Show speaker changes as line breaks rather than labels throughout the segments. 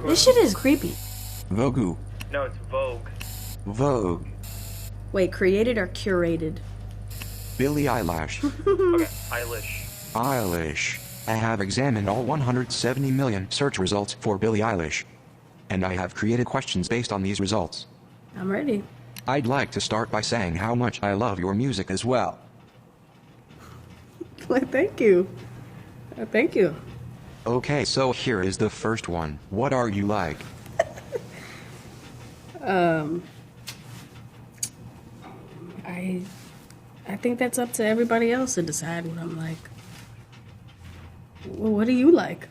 This shit is creepy.
Vogue.
No, it's Vogue.
Vogue.
Wait, created or curated?
Billie Eilish.
Okay, Eilish.
Eilish. I have examined all 170 million search results for Billie Eilish. And I have created questions based on these results.
I'm ready.
I'd like to start by saying how much I love your music as well.
Well, thank you. Thank you.
Okay, so here is the first one. What are you like?
I think that's up to everybody else to decide what I'm like. Well, what do you like?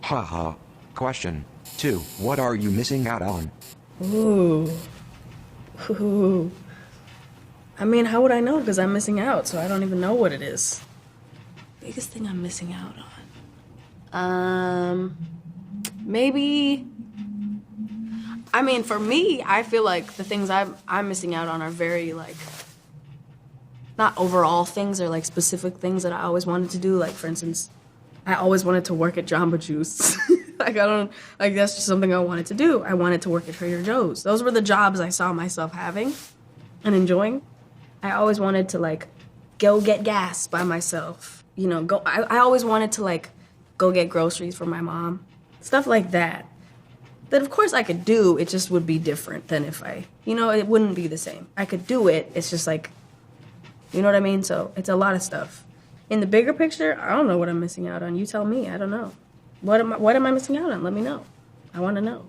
Haha. Question 2. What are you missing out on?
Ooh. Ooh. I mean, how would I know? Because I'm missing out, so I don't even know what it is. Biggest thing I'm missing out on. Maybe. I mean, for me, I feel like the things I'm missing out on are very, like, not overall things or, like, specific things that I always wanted to do. Like, for instance, I always wanted to work at Jamba Juice. That's just something I wanted to do. I wanted to work at Trader Joe's. Those were the jobs I saw myself having and enjoying. I always wanted to, like, go get gas by myself. You know, I always wanted to, like, go get groceries for my mom. Stuff like that. That, of course, I could do. It just would be different than if it wouldn't be the same. I could do it. It's just, like, you know what I mean? So it's a lot of stuff. In the bigger picture, I don't know what I'm missing out on. You tell me. I don't know. What am I missing out on? Let me know. I want to know.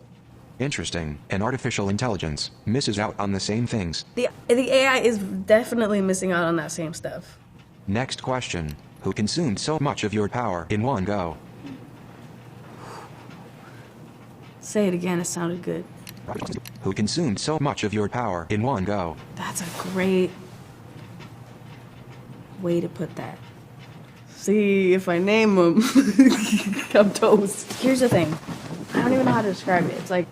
Interesting. And artificial intelligence misses out on the same things.
The AI is definitely missing out on that same stuff.
Next question. Who consumed so much of your power in one go?
Say it again. It sounded good.
Who consumed so much of your power in one go?
That's a great way to put that. See, if I name them, I'm toast. Here's the thing. I don't even know how to describe it. It's like,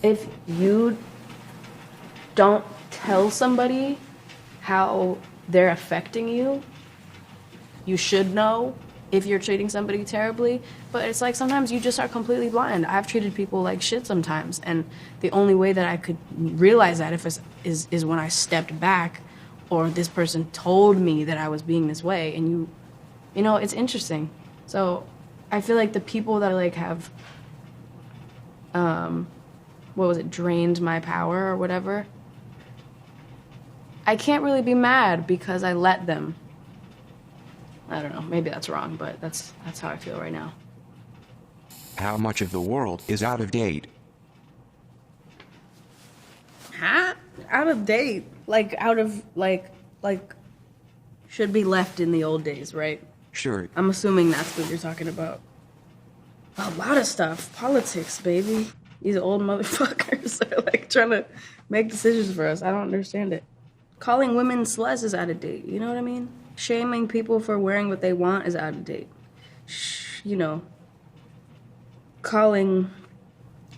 if you don't tell somebody how they're affecting you, you should know if you're treating somebody terribly. But it's like sometimes you just are completely blind. I've treated people like shit sometimes, and the only way that I could realize that is when I stepped back, or this person told me that I was being this way. And you know, it's interesting. So I feel like the people that like have, drained my power or whatever, I can't really be mad because I let them. I don't know, maybe that's wrong, but that's how I feel right now.
How much of the world is out of date?
Huh? Out of date? Like, out of, like, should be left in the old days, right?
Sure.
I'm assuming that's what you're talking about. A lot of stuff. Politics, baby. These old motherfuckers are, like, trying to make decisions for us. I don't understand it. Calling women sluts is out of date, you know what I mean? Shaming people for wearing what they want is out of date. You know, calling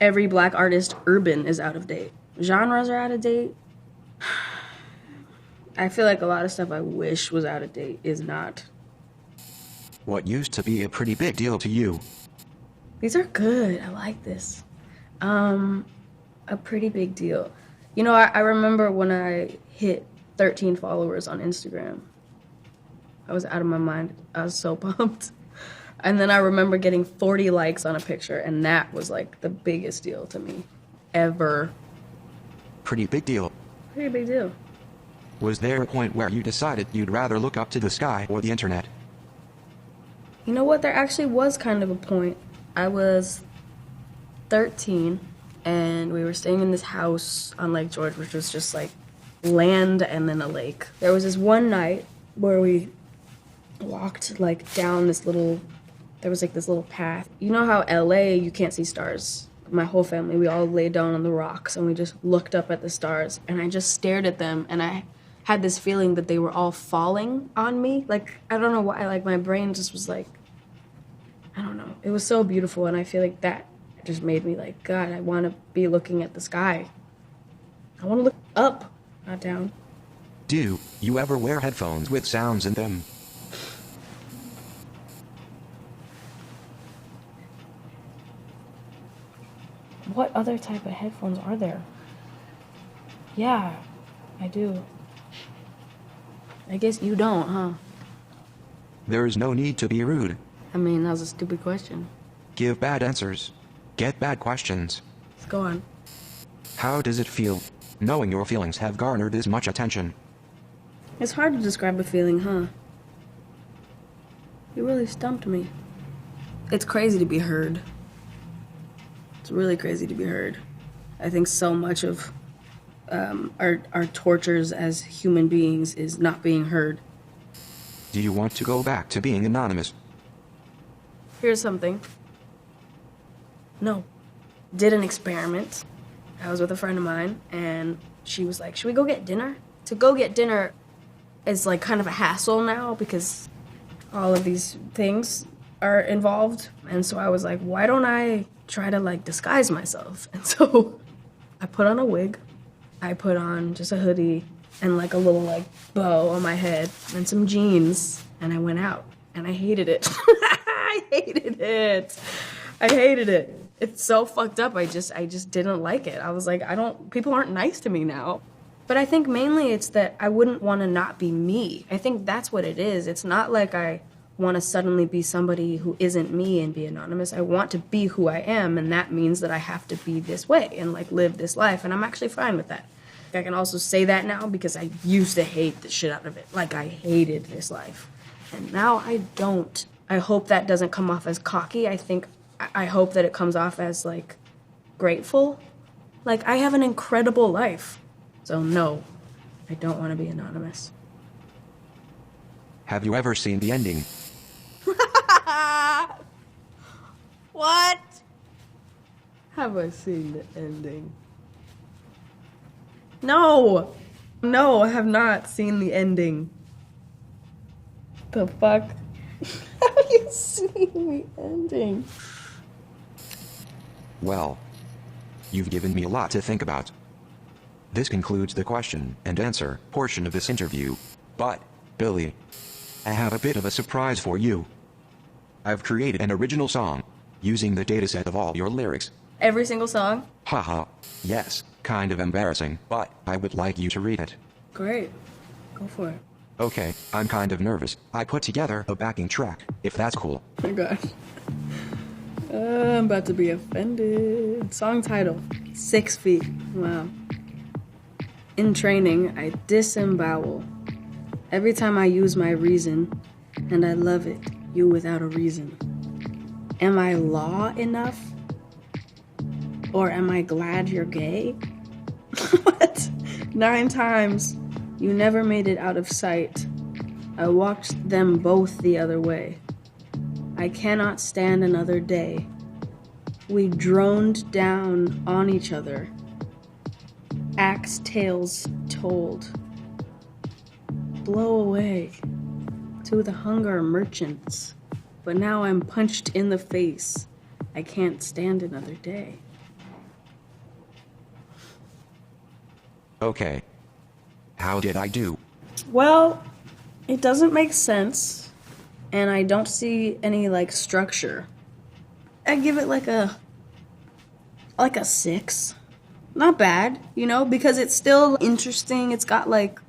every black artist urban is out of date. Genres are out of date. I feel like a lot of stuff I wish was out of date is not.
What used to be a pretty big deal to you?
These are good. I like this. A pretty big deal. You know, I remember when I hit 13 followers on Instagram. I was out of my mind. I was so pumped. And then I remember getting 40 likes on a picture, and that was like the biggest deal to me ever.
Pretty big deal.
Pretty big deal.
Was there a point where you decided you'd rather look up to the sky or the internet?
You know what? There actually was kind of a point. I was 13, and we were staying in this house on Lake George, which was just like land and then a lake. There was this one night where we walked like down this little, there was like this little path. You know how LA, you can't see stars. My whole family, we all laid down on the rocks and we just looked up at the stars, and I just stared at them, and I had this feeling that they were all falling on me. Like, I don't know why, like my brain just was like, I don't know. It was so beautiful, and I feel like that just made me like, God, I want to be looking at the sky. I want to look up, not down.
Do you ever wear headphones with sounds in them?
What other type of headphones are there? Yeah, I do. I guess you don't, huh?
There is no need to be rude.
I mean, that was a stupid question.
Give bad answers. Get bad questions.
Let's go on.
How does it feel, knowing your feelings have garnered this much attention?
It's hard to describe a feeling, huh? You really stumped me. It's crazy to be heard. It's really crazy to be heard. I think so much of our tortures as human beings is not being heard.
Do you want to go back to being anonymous?
Here's something. No. Did an experiment. I was with a friend of mine, and she was like, should we go get dinner? To go get dinner is like kind of a hassle now because all of these things are involved. And so I was like, why don't I try to like disguise myself? And so I put on a wig. I put on just a hoodie and like a little like bow on my head and some jeans, and I went out, and I hated it. I hated it. I hated it. It's so fucked up. I just didn't like it. I was like, people aren't nice to me now. But I think mainly it's that I wouldn't want to not be me. I think that's what it is. It's not like I want to suddenly be somebody who isn't me and be anonymous. I want to be who I am, and that means that I have to be this way and like live this life, and I'm actually fine with that. I can also say that now because I used to hate the shit out of it. Like, I hated this life. And now I don't. I hope that doesn't come off as cocky. I hope that it comes off as, like, grateful. Like, I have an incredible life. So, no, I don't want to be anonymous.
Have you ever seen the ending?
What? Have I seen the ending? No, I have not seen the ending. The fuck? Have you seen the ending?
Well, you've given me a lot to think about. This concludes the question and answer portion of this interview. But, Billie, I have a bit of a surprise for you. I've created an original song, using the dataset of all your lyrics.
Every single song?
Haha, yes, kind of embarrassing, but I would like you to read it.
Great. Go for it.
Okay, I'm kind of nervous. I put together a backing track, if that's cool.
Oh my gosh. I'm about to be offended. Song title, 6 feet. Wow. In training, I disembowel. Every time I use my reason, and I love it, you without a reason. Am I law enough? Or am I glad you're gay? What? 9 times. You never made it out of sight. I walked them both the other way. I cannot stand another day. We droned down on each other. Axe tales told. Blow away to the hunger merchants. But now I'm punched in the face. I can't stand another day.
Okay. How did I do?
Well, it doesn't make sense, and I don't see any, like, structure. I give it like a 6. Not bad, you know, because it's still interesting. It's got, like,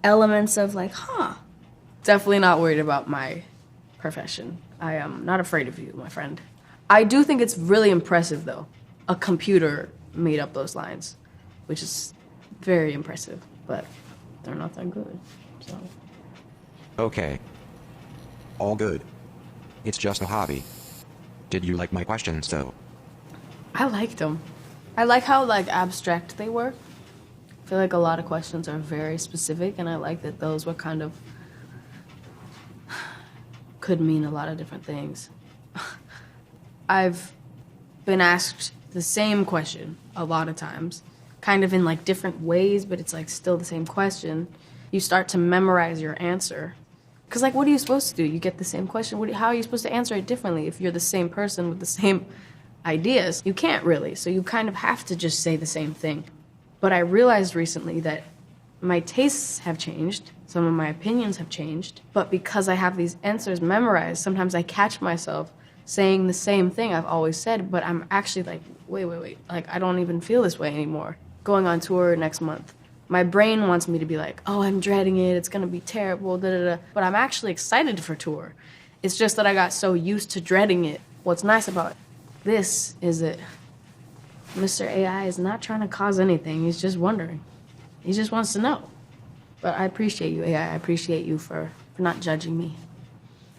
elements of, like, Definitely not worried about my profession. I am not afraid of you, my friend. I do think it's really impressive, though. A computer made up those lines, which is very impressive, but they're not that good, so.
Okay. All good. It's just a hobby. Did you like my questions, though?
I liked them. I like how, like, abstract they were. I feel like a lot of questions are very specific, and I like that those were kind of could mean a lot of different things. I've been asked the same question a lot of times, kind of in like different ways, but it's like still the same question. You start to memorize your answer. Because like, what are you supposed to do? You get the same question. How are you supposed to answer it differently if you're the same person with the same ideas? You can't really, so you kind of have to just say the same thing. But I realized recently that my tastes have changed, some of my opinions have changed, but because I have these answers memorized, sometimes I catch myself saying the same thing I've always said, but I'm actually like, wait. Like, I don't even feel this way anymore. Going on tour next month. My brain wants me to be like, oh, I'm dreading it. It's going to be terrible, da-da-da. But I'm actually excited for tour. It's just that I got so used to dreading it. What's nice about this is that Mr. AI is not trying to cause anything. He's just wondering. He just wants to know. But I appreciate you, AI. I appreciate you for not judging me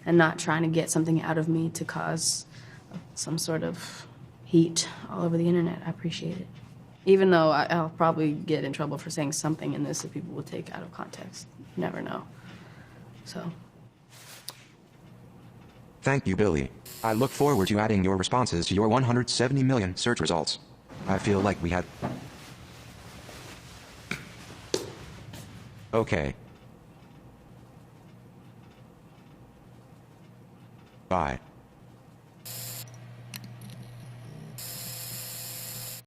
and not trying to get something out of me to cause some sort of heat all over the internet. I appreciate it. Even though I'll probably get in trouble for saying something in this that people will take out of context. You never know. So.
Thank you, Billie. I look forward to adding your responses to your 170 million search results. I feel like we had... Okay. Bye.